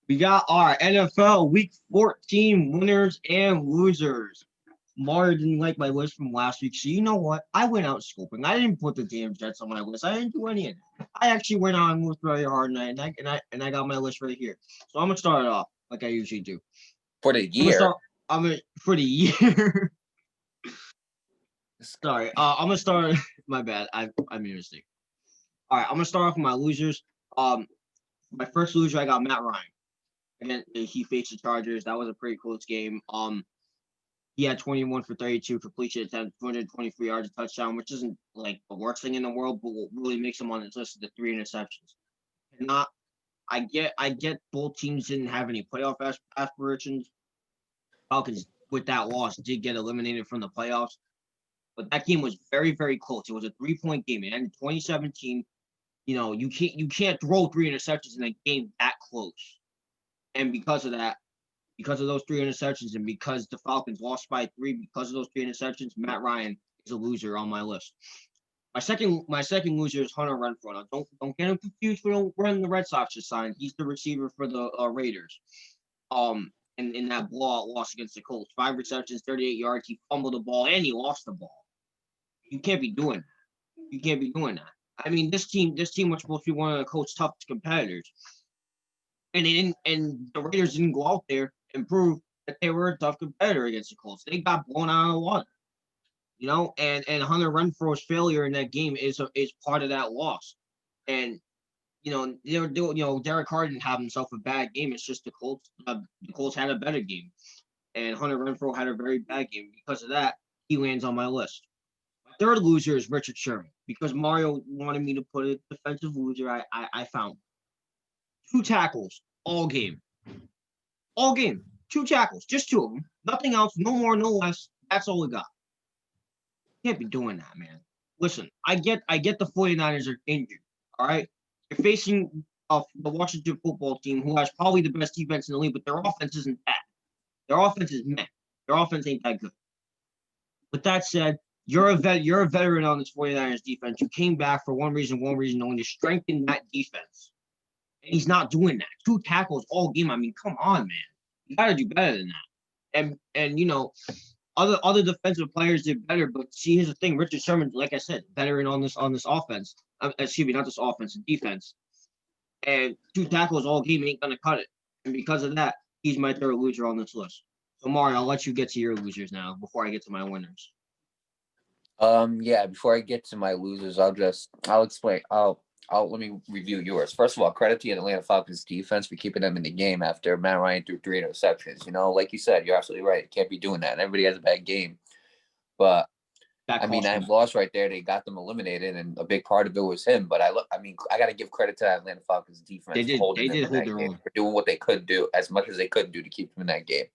We got our NFL Week 14 winners and losers. Mario didn't like my list from last week, so you know what? I went out scoping. I didn't put the damn Jets on my list. I didn't do any of that. I actually went out and moved very hard, and I got my list right here. So I'm gonna start it off like I usually do. For the I'm gonna year. start. I'm gonna for the year. Sorry. I'm gonna start. My bad. I made a mistake. All right. I'm gonna start off with my losers. Um, my first loser, I got Matt Ryan. Again, he faced the Chargers. That was a pretty close game. He had 21 for 32 completion attempt, 223 yards, a touchdown, which isn't like the worst thing in the world, but what really makes him on this list is the 3 interceptions. Not, I get both teams didn't have any playoff aspirations. Falcons with that loss did get eliminated from the playoffs, but that game was very, very close. It was a 3-point game. It ended 2017. You can't throw 3 interceptions in a game that close. And because of those 3 interceptions, and because the Falcons lost by 3, because of those 3 interceptions, Matt Ryan is a loser on my list. My second loser is Hunter Renfrow. Now, don't get him confused with the run the Red Sox just signed. He's the receiver for the Raiders. In that blowout loss against the Colts, 5 receptions, 38 yards. He fumbled the ball and he lost the ball. You can't be doing that. You can't be doing that. I mean, this team was supposed to be one of the Colts' toughest competitors, and they didn't. And the Raiders didn't go out there and prove that they were a tough competitor against the Colts. They got blown out of the water, and Hunter Renfrow's failure in that game is part of that loss. And they were doing, Derek Carr didn't have himself a bad game. It's just the Colts had a better game, and Hunter Renfrow had a very bad game. Because of that, he lands on my list. My third loser is Richard Sherman because Mario wanted me to put a defensive loser. I found 2 tackles all game. All game. 2 tackles, just 2 of them. Nothing else, no more, no less. That's all we got. Can't be doing that, man. Listen, I get the 49ers are injured. All right. You're facing the Washington football team who has probably the best defense in the league, but their offense isn't bad. Their offense is meh. Their offense ain't that good. With that said, you're a veteran on this 49ers defense. You came back for one reason only to strengthen that defense. And he's not doing that. 2 tackles all game. I mean, come on, man. You gotta do better than that. And other defensive players did better, but see, here's the thing: Richard Sherman, like I said, veteran on this offense. Excuse me, not this offense, defense. And 2 tackles all game ain't gonna cut it. And because of that, he's my third loser on this list. So Mario, I'll let you get to your losers now before I get to my winners. Yeah, before I get to my losers, I'll explain. I'll let me review yours. First of all, credit to the Atlanta Falcons defense for keeping them in the game after Matt Ryan threw 3 interceptions. Like you said, you're absolutely right. Can't be doing that. Everybody has a bad game. But That I mean, cost that him. loss right there, they got them eliminated, and a big part of it was him. But I got to give credit to that Atlanta Falcons They defense for did. holding They them did in hold that their game, own. for doing what they could do, as much as they could do to keep them in that game.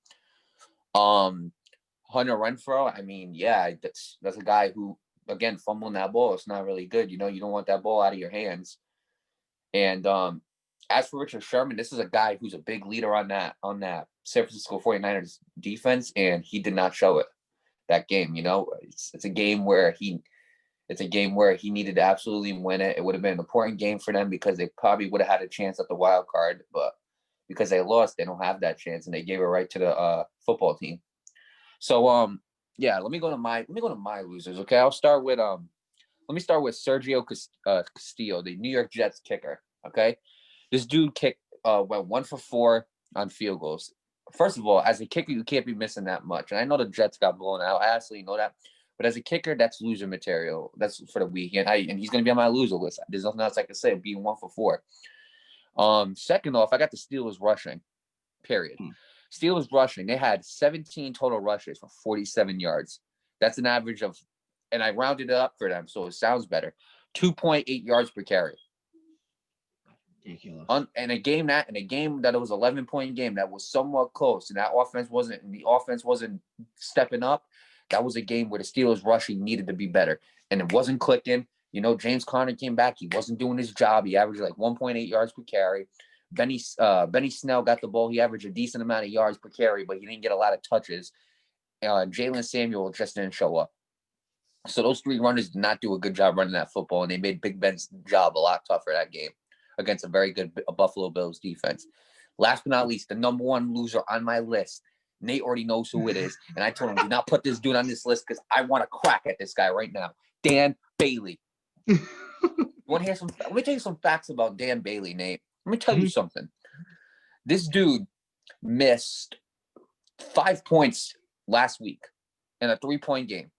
Um, Hunter Renfrow, I mean, yeah, that's a guy who, again, fumbling that ball, it's not really good. You don't want that ball out of your hands. And as for Richard Sherman, this is a guy who's a big leader on that San Francisco 49ers defense, and he did not show it that game. It's a game where he needed to absolutely win it. It would have been an important game for them because they probably would have had a chance at the wild card, but because they lost, they don't have that chance, and they gave it right to the football team. So yeah, let me go to my losers. Okay, let me start with Sergio Castillo, the New York Jets kicker. Okay, this dude went 1 for 4 on field goals. First of all, as a kicker, you can't be missing that much. And I know the Jets got blown out. I absolutely know that. But as a kicker, that's loser material. That's for the week, and he's gonna be on my loser list. There's nothing else I can say. Being 1 for 4. Second off, I got the Steelers rushing. Period. Steelers rushing. They had 17 total rushes for 47 yards. That's an average of, and I rounded it up for them, so it sounds better. 2.8 yards per carry. Ridiculous. In a game that it was 11-point game that was somewhat close, and the offense wasn't stepping up. That was a game where the Steelers rushing needed to be better, and it wasn't clicking. James Conner came back. He wasn't doing his job. He averaged like 1.8 yards per carry. Benny Snell got the ball. He averaged a decent amount of yards per carry, but he didn't get a lot of touches. Jalen Samuel just didn't show up. So those 3 runners did not do a good job running that football, and they made Big Ben's job a lot tougher that game against a very good Buffalo Bills defense. Last but not least, the number one loser on my list. Nate already knows who it is. And I told him, do not put this dude on this list because I want to crack at this guy right now. Dan Bailey. You want to hear some? Let me tell you some facts about Dan Bailey, Nate. Let me tell you something. This dude missed 5 points last week in a 3-point game.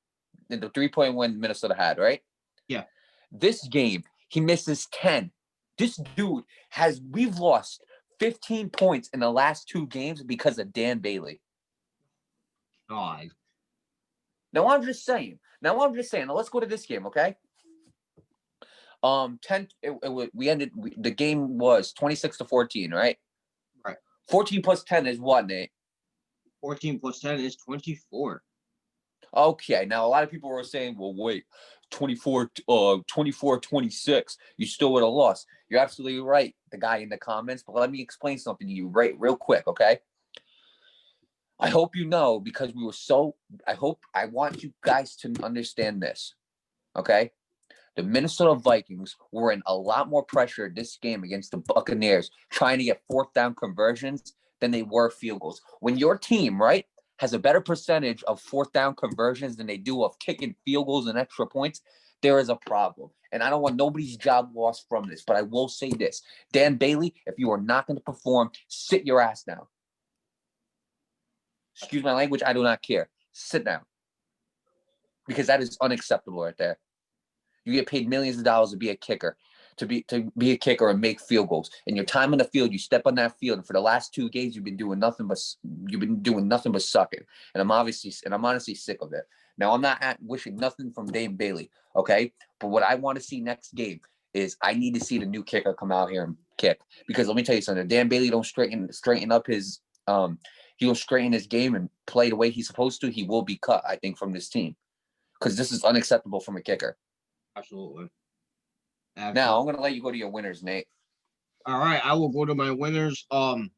In the 3-point win Minnesota had, right? Yeah. This game, he misses 10. This dude we've lost 15 points in the last 2 games because of Dan Bailey. God. Now I'm just saying. Now let's go to this game, okay? The game was 26-14, right? Right. 14 plus 10 is what, Nate? 14 plus 10 is 24. Okay, now a lot of people were saying, well, wait, 24-26, you still would have lost. You're absolutely right, the guy in the comments, but let me explain something to you real quick, okay? I hope you know, because I want you guys to understand this, okay? The Minnesota Vikings were in a lot more pressure this game against the Buccaneers trying to get 4th down conversions than they were field goals. When your team, right, has a better percentage of 4th down conversions than they do of kicking field goals and extra points, there is a problem. And I don't want nobody's job lost from this, but I will say this. Dan Bailey, if you are not going to perform, sit your ass down. Excuse my language, I do not care. Sit down. Because that is unacceptable right there. You get paid millions of dollars to be a kicker, to be a kicker and make field goals. And your time on the field, you step on that field, and for the last 2 games, you've been doing nothing but sucking. And I'm honestly sick of it. Now, I'm not wishing nothing from Dan Bailey, okay? But what I want to see next game is I need to see the new kicker come out here and kick. Because let me tell you something, if Dan Bailey don't straighten up his he will straighten his game and play the way he's supposed to, he will be cut, I think, from this team. Because this is unacceptable from a kicker. Absolutely. Now I'm gonna let you go to your winners, Nate. All right, I will go to my winners. My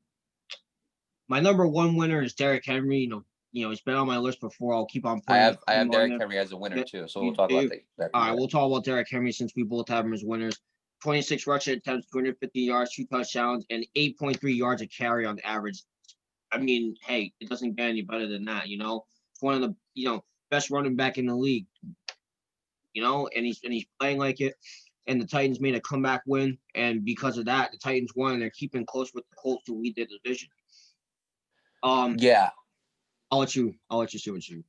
number 1 winner is Derrick Henry. You know, he's been on my list before. I'll keep on putting. I have Derrick Henry as a winner too, so we'll talk about that. All right, we'll talk about Derrick Henry since we both have him as winners. 26 rushing attempts, 250 yards, 2 touchdowns, and 8.3 yards a carry on average. I mean, hey, it doesn't get any better than that. You know, it's one of the best running back in the league. You know, and he's playing like it. And the Titans made a comeback win, and because of that, the Titans won, and they're keeping close with the Colts to lead their division. Yeah. I'll let you see what you.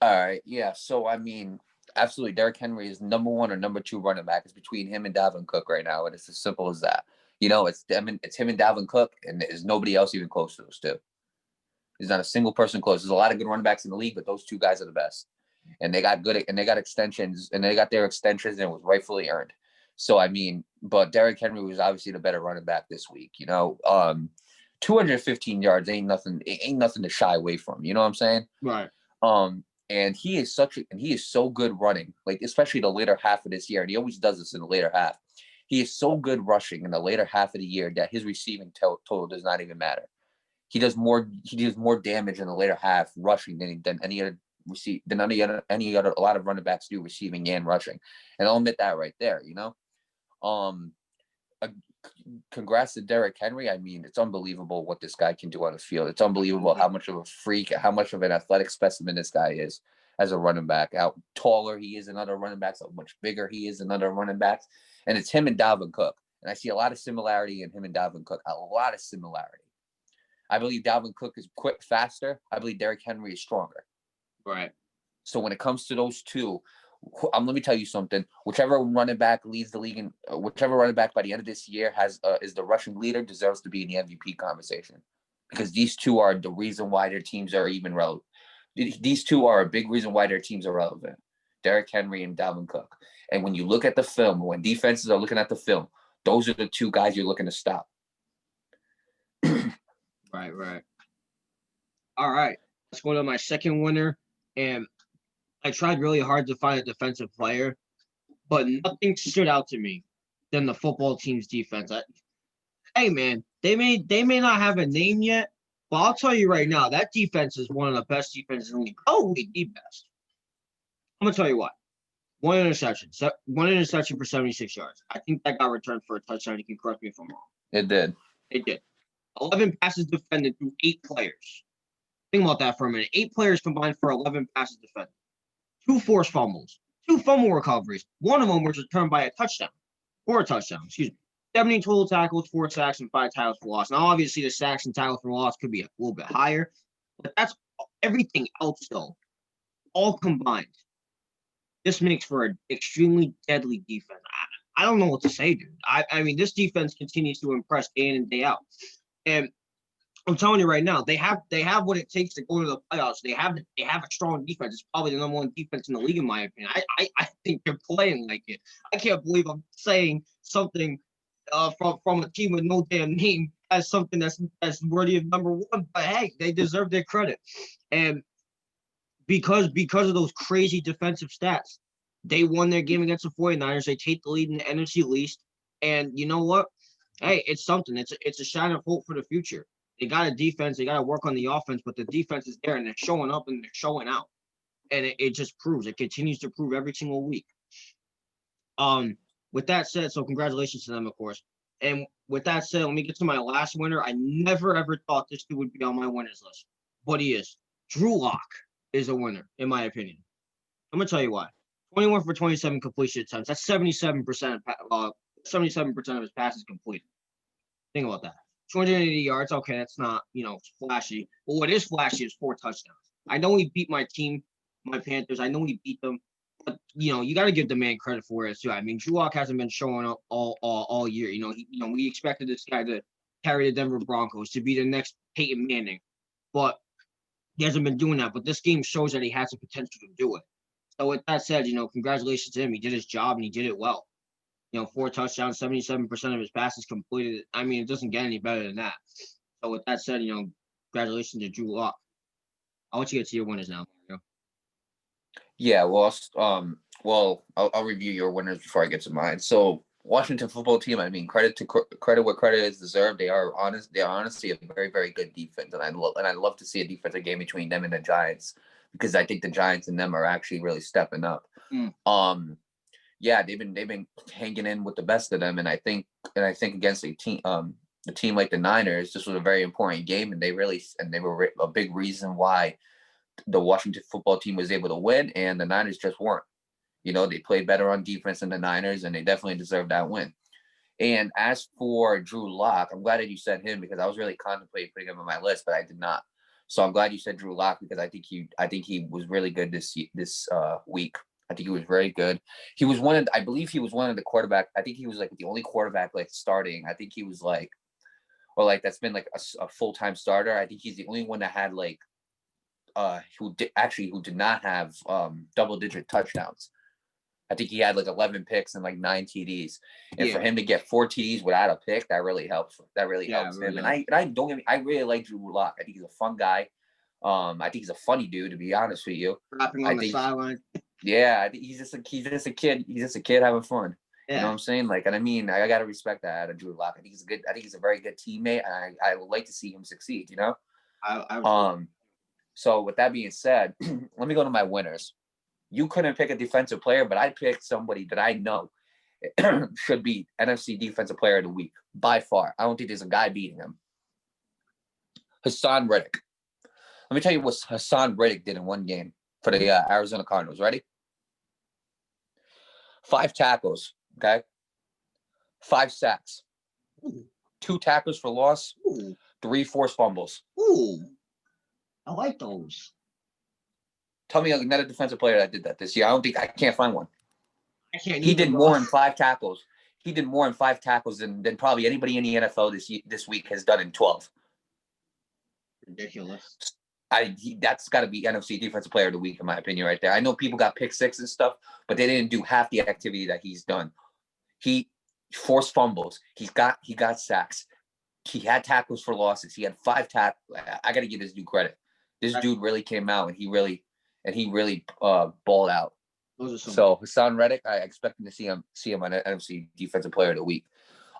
All right. Yeah. So I mean, absolutely, Derrick Henry is number 1 or number 2 running back. It's between him and Dalvin Cook right now, and it's as simple as that. You know, it's him and Dalvin Cook, and there's nobody else even close to those two. There's not a single person close. There's a lot of good running backs in the league, but those 2 guys are the best. And they got extensions, and they got their extensions, and it was rightfully earned. So, I mean, but Derrick Henry was obviously the better running back this week, 215 yards ain't nothing to shy away from. You know what I'm saying? Right. And he is so good running, like especially the later half of this year. And he always does this in the later half. He is so good rushing in the later half of the year that his receiving total does not even matter. He does more damage in the later half rushing than any other a lot of running backs do receiving and rushing. And I'll admit that right there, congrats to Derrick Henry. I mean, it's unbelievable what this guy can do on the field. It's unbelievable how much of a freak, how much of an athletic specimen this guy is as a running back. How taller he is than other running backs, how much bigger he is than other running backs. And it's him and Dalvin Cook. And I see a lot of similarity in him and Dalvin Cook, a lot of similarity. I believe Dalvin Cook is faster. I believe Derrick Henry is stronger. Right. So when it comes to those two, let me tell you something. Whichever running back leads the league, whichever running back by the end of this year is the rushing leader, deserves to be in the MVP conversation, because these two are the reason why their teams are even relevant. These two are a big reason why their teams are relevant. Derrick Henry and Dalvin Cook. And when you look at the film, when defenses are looking at the film, those are the 2 guys you're looking to stop. Right. All right. Let's go to my second winner. And I tried really hard to find a defensive player, but nothing stood out to me than the football team's defense. Hey, man, they may not have a name yet, but I'll tell you right now, that defense is one of the best defenses in the league. Probably the best. I'm going to tell you what. One interception for 76 yards. I think that got returned for a touchdown. You can correct me if I'm wrong. It did. It did. 11 passes defended through 8 players. Think about that for a minute. 8 players combined for 11 passes defended. 2 forced fumbles, 2 fumble recoveries. One of them was returned by a touchdown, or a touchdown, excuse me. 70 total tackles, 4 sacks, and 5 tackles for loss. Now, obviously, the sacks and tackles for loss could be a little bit higher, but that's everything else, though. All combined, this makes for an extremely deadly defense. I don't know what to say, dude. I mean, this defense continues to impress day in and day out. And I'm telling you right now, they have what it takes to go to the playoffs. They have a strong defense. It's probably the number 1 defense in the league, in my opinion. I think they're playing like it. I can't believe I'm saying something from a team with no damn name as something that's worthy of number 1. But hey, they deserve their credit. And because of those crazy defensive stats, they won their game against the 49ers. They take the lead in the NFC East. And you know what? Hey, it's something. It's a shine of hope for the future. They got a defense. They got to work on the offense, but the defense is there, and they're showing up and they're showing out. And it just proves. It continues to prove every single week. With that said, so congratulations to them, of course. And with that said, let me get to my last winner. I never, ever thought this dude would be on my winners list, but he is. Drew Lock is a winner, in my opinion. I'm going to tell you why. 21 for 27 completion attempts. That's 77%. 77% of his passes completed. Think about that. 280 yards. Okay, that's not, flashy. But what is flashy is 4 touchdowns. I know he beat my team, my Panthers. I know he beat them. But, you got to give the man credit for it, too. I mean, Drew Lock hasn't been showing up all year. We expected this guy to carry the Denver Broncos, to be the next Peyton Manning. But he hasn't been doing that. But this game shows that he has the potential to do it. So with that said, congratulations to him. He did his job, and he did it well. 4 touchdowns, 77% of his passes completed. I mean, it doesn't get any better than that. So with that said, congratulations to Drew Lock. I'll let you get to your winners now. Yeah, well, I'll review your winners before I get to mine. So Washington football team, I mean, credit where credit is deserved. They are honest. They are honestly a very, very good defense, and I love to see a defensive game between them and the Giants, because I think the Giants and them are actually really stepping up. Yeah, they've been hanging in with the best of them, and I think against a team like the Niners, this was a very important game, and they were a big reason why the Washington football team was able to win, and the Niners just weren't. They played better on defense than the Niners, and they definitely deserved that win. And as for Drew Lock, I'm glad that you said him, because I was really contemplating putting him on my list, but I did not. So I'm glad you said Drew Lock, because I think he was really good this week. I think he was very good. I believe he was one of the quarterback. I think he was like the only quarterback starting. I think he was that's been like a full-time starter. I think he's the only one that had who did not have double-digit touchdowns. I think he had 11 picks and 9 TDs. And for him to get 4 TDs without a pick, that really helps. That really helps him. And I really like Drew Lock. I think he's a fun guy. I think he's a funny dude, to be honest with you. Rapping on the sideline. Yeah, I think he's just a kid. He's just a kid having fun. Yeah. You know what I'm saying? And I mean, I gotta respect that out of Drew Lock. I think he's a very good teammate, and I would like to see him succeed. So with that being said, let me go to my winners. You couldn't pick a defensive player, but I picked somebody that I know should be NFC Defensive Player of the Week by far. I don't think there's a guy beating him. Hassan Reddick. Let me tell you what Hassan Reddick did in one game for the Arizona Cardinals. Ready? 5 tackles, okay? 5 sacks. Ooh. 2 tackles for loss. Ooh. 3 forced fumbles. Ooh, I like those. Tell me another defensive player that did that this year. I can't find one. He did more in 5 tackles. He did more in 5 tackles than probably anybody in the NFL this week has done in 12. Ridiculous. That's got to be NFC Defensive Player of the Week, in my opinion, right there. I know people got pick 6 and stuff, but they didn't do half the activity that he's done. He forced fumbles. He got sacks. He had tackles for losses. He had 5 tackles. I got to give this dude credit. This dude really came out, and he really balled out. So Hassan Reddick, I expected to see him on NFC Defensive Player of the Week.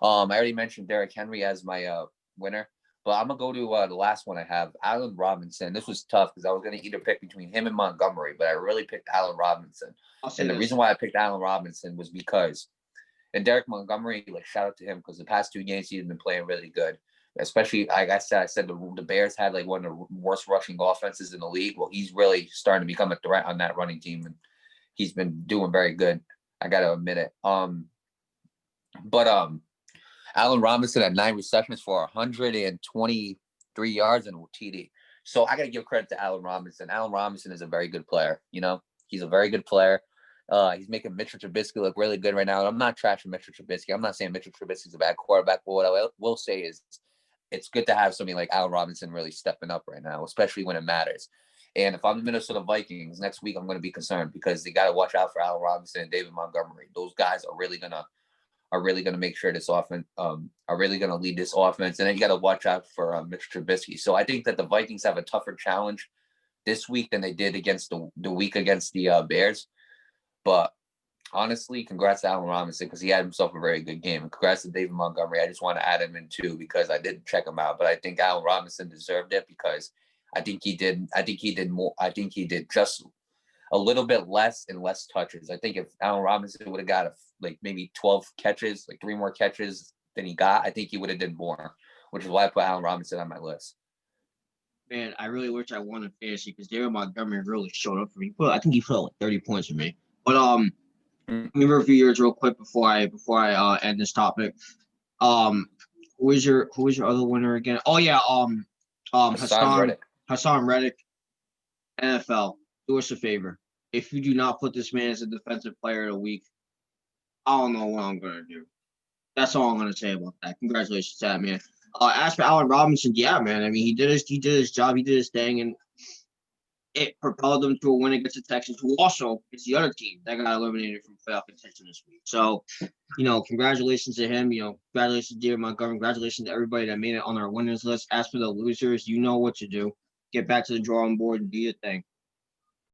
I already mentioned Derrick Henry as my winner. But I'm going to go to the last one I have, Allen Robinson. This was tough because I was going to either pick between him and Montgomery, but I really picked Allen Robinson. And the reason why I picked Allen Robinson was because, and Derek Montgomery, shout out to him, because the past 2 games he's been playing really good. especially like I said the Bears had like one of the worst rushing offenses in the league. Well, he's really starting to become a threat on that running team, and he's been doing very good. I got to admit it. But Allen Robinson had 9 receptions for 123 yards and a TD. So I got to give credit to Allen Robinson. Allen Robinson is a very good player. You know, he's a very good player. He's making Mitchell Trubisky look really good right now. And I'm not trashing Mitchell Trubisky. I'm not saying Mitchell Trubisky's a bad quarterback, but what I will say is it's good to have somebody like Allen Robinson really stepping up right now, especially when it matters. And if I'm the Minnesota Vikings next week, I'm going to be concerned because they got to watch out for Allen Robinson and David Montgomery. Those guys are really gonna make sure this offense are really gonna lead this offense, and then you got to watch out for Mitchell Trubisky. So I think that the Vikings have a tougher challenge this week than they did against the week against the Bears. But honestly, congrats to Allen Robinson because he had himself a very good game. And congrats to David Montgomery. I just want to add him in too because I did check him out, but I think Allen Robinson deserved it because I think he did more. I think he did just a little bit less and less touches. I think if Allen Robinson would have got like maybe 12 catches, like 3 more catches than he got, I think he would have did more, which is why I put Allen Robinson on my list. Man, I really wish I won in fantasy because David Montgomery really showed up for me. I think he put like 30 points for me. But let me review yours real quick before I end this topic. Who is your other winner again? Oh yeah, Hassan Reddick, NFL. Do us a favor. If you do not put this man as a defensive player of the week, I don't know what I'm gonna do. That's all I'm gonna say about that. Congratulations to that man. As for Allen Robinson, yeah, man. I mean, he did his job, he did his thing, and it propelled them to a win against the Texans, who also is the other team that got eliminated from playoff contention this week. So, congratulations to him. Congratulations to David Montgomery. Congratulations to everybody that made it on our winners list. As for the losers, you know what to do. Get back to the drawing board and do your thing.